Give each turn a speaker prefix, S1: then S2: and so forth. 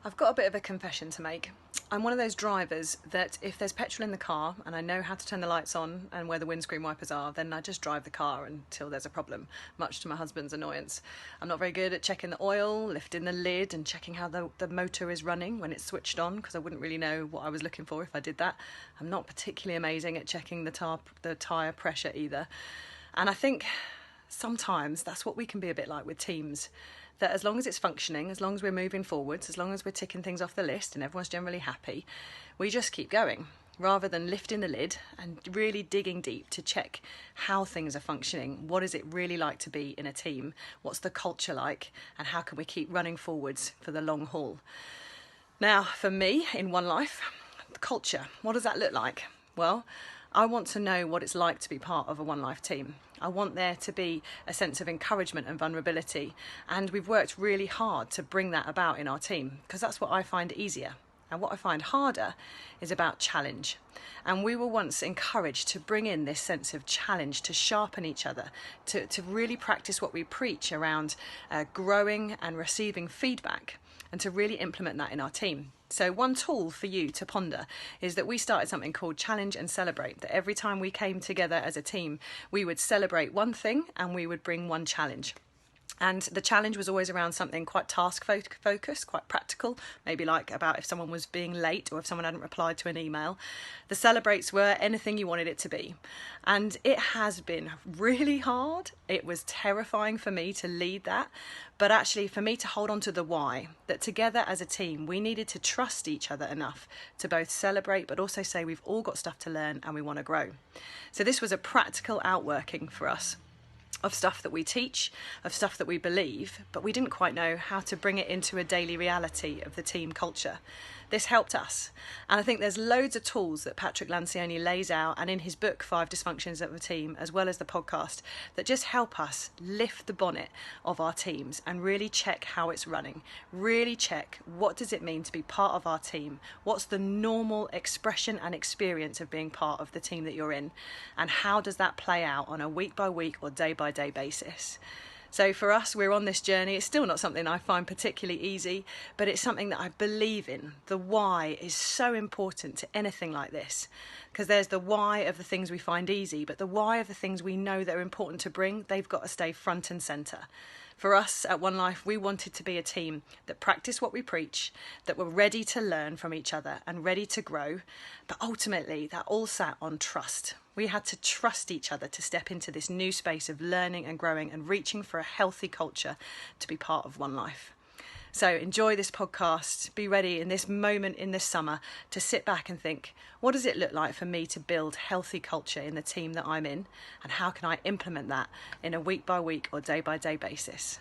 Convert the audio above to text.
S1: I've got a bit of a confession to make. I'm one of those drivers that if there's petrol in the car and I know how to turn the lights on and where the windscreen wipers are, then I just drive the car until there's a problem, much to my husband's annoyance. I'm not very good at checking the oil, lifting the lid and checking how the motor is running when it's switched on, because I wouldn't really know what I was looking for if I did that. I'm not particularly amazing at checking the tyre pressure either. And I think sometimes that's what we can be a bit like with teams. That as long as it's functioning, as long as we're moving forwards, as long as we're ticking things off the list and everyone's generally happy, we just keep going rather than lifting the lid and really digging deep to check how things are functioning. What is it really like to be in a team? What's the culture like? And how can we keep running forwards for the long haul? Now, for me, in one life, the culture, what does that look like? Well, I want to know what it's like to be part of a One Life team. I want there to be a sense of encouragement and vulnerability, and we've worked really hard to bring that about in our team, because that's what I find easier. And what I find harder is about challenge. And we were once encouraged to bring in this sense of challenge, to sharpen each other, to really practice what we preach around growing and receiving feedback, and to really implement that in our team. So one tool for you to ponder is that we started something called Challenge and Celebrate, that every time we came together as a team, we would celebrate one thing and we would bring one challenge. And the challenge was always around something quite task focused, quite practical, maybe like about if someone was being late or if someone hadn't replied to an email. The celebrates were anything you wanted it to be. And it has been really hard. It was terrifying for me to lead that, but actually for me to hold on to the why, that together as a team, we needed to trust each other enough to both celebrate, but also say we've all got stuff to learn and we want to grow. So this was a practical outworking for us of stuff that we teach, of stuff that we believe, but we didn't quite know how to bring it into a daily reality of the team culture. This helped us. And I think there's loads of tools that Patrick Lencioni lays out, and in his book, 5 Dysfunctions of a Team, as well as the podcast, that just help us lift the bonnet of our teams and really check how it's running. Really check, what does it mean to be part of our team? What's the normal expression and experience of being part of the team that you're in? And how does that play out on a week by week or day by day basis? So for us, we're on this journey. It's still not something I find particularly easy, but it's something that I believe in. The why is so important to anything like this, because there's the why of the things we find easy, but the why of the things we know that are important to bring, they've got to stay front and centre. For us at One Life, we wanted to be a team that practiced what we preach, that were ready to learn from each other and ready to grow, but ultimately that all sat on trust. We had to trust each other to step into this new space of learning and growing and reaching for a healthy culture to be part of One Life. So enjoy this podcast. Be ready in this moment in this summer to sit back and think, what does it look like for me to build healthy culture in the team that I'm in? And how can I implement that in a week by week or day by day basis?